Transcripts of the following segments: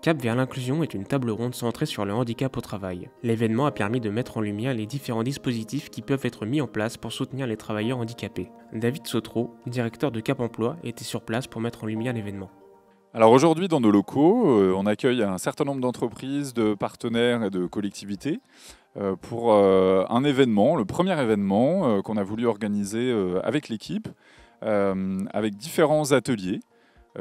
Cap vers l'inclusion est une table ronde centrée sur le handicap au travail. L'événement a permis de mettre en lumière les différents dispositifs qui peuvent être mis en place pour soutenir les travailleurs handicapés. David Sautreau, directeur de Cap Emploi, était sur place pour mettre en lumière l'événement. Alors aujourd'hui, dans nos locaux, on accueille un certain nombre d'entreprises, de partenaires et de collectivités pour un événement, le premier événement qu'on a voulu organiser avec l'équipe, avec différents ateliers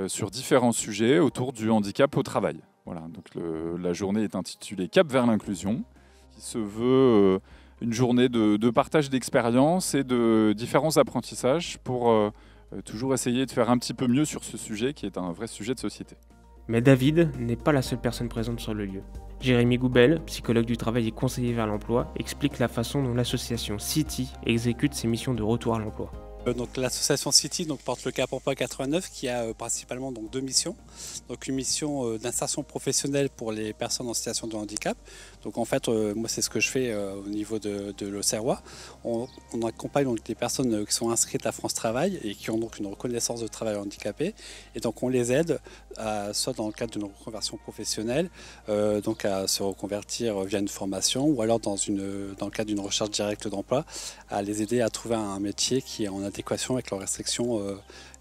sur différents sujets autour du handicap au travail. Voilà, donc la journée est intitulée Cap vers l'inclusion, qui se veut une journée de partage d'expériences et de différents apprentissages pour toujours essayer de faire un petit peu mieux sur ce sujet qui est un vrai sujet de société. Mais David n'est pas la seule personne présente sur le lieu. Jérémy Goubel, psychologue du travail et conseiller vers l'emploi, explique la façon dont l'association City exécute ses missions de retour à l'emploi. Donc l'association City porte le Cap Emploi 89 qui a principalement deux missions. Donc une mission d'insertion professionnelle pour les personnes en situation de handicap. Donc en fait, moi c'est ce que je fais au niveau de l'Auxerrois. On accompagne des personnes qui sont inscrites à France Travail et qui ont donc une reconnaissance de travail handicapé. Et donc on les aide, soit dans le cadre d'une reconversion professionnelle, donc à se reconvertir via une formation, ou alors dans le cadre d'une recherche directe d'emploi, à les aider à trouver un métier qui est en adéquation avec leurs restrictions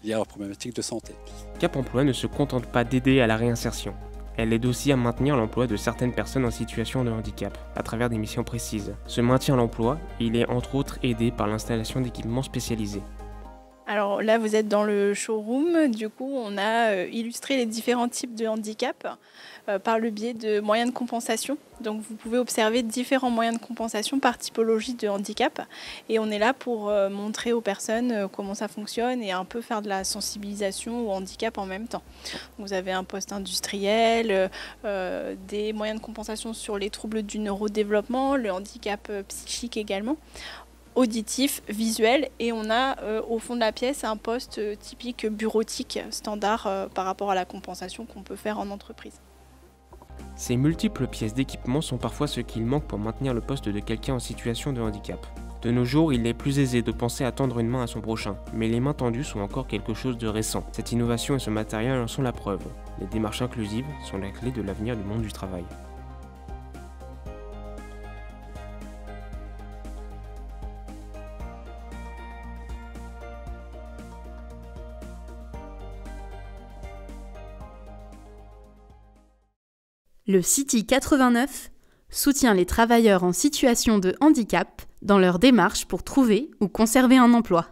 liées à leurs problématiques de santé. Cap Emploi ne se contente pas d'aider à la réinsertion. Elle aide aussi à maintenir l'emploi de certaines personnes en situation de handicap, à travers des missions précises. Ce maintien à l'emploi, il est entre autres aidé par l'installation d'équipements spécialisés. Alors là, vous êtes dans le showroom. Du coup, on a illustré les différents types de handicap par le biais de moyens de compensation. Donc vous pouvez observer différents moyens de compensation par typologie de handicap. Et on est là pour montrer aux personnes comment ça fonctionne et un peu faire de la sensibilisation au handicap en même temps. Vous avez un poste industriel, des moyens de compensation sur les troubles du neurodéveloppement, le handicap psychique également, auditif, visuel, et on a au fond de la pièce un poste typique bureautique standard par rapport à la compensation qu'on peut faire en entreprise. Ces multiples pièces d'équipement sont parfois ce qu'il manque pour maintenir le poste de quelqu'un en situation de handicap. De nos jours, il est plus aisé de penser à tendre une main à son prochain, mais les mains tendues sont encore quelque chose de récent. Cette innovation et ce matériel en sont la preuve. Les démarches inclusives sont la clé de l'avenir du monde du travail. Le City 89 soutient les travailleurs en situation de handicap dans leur démarche pour trouver ou conserver un emploi.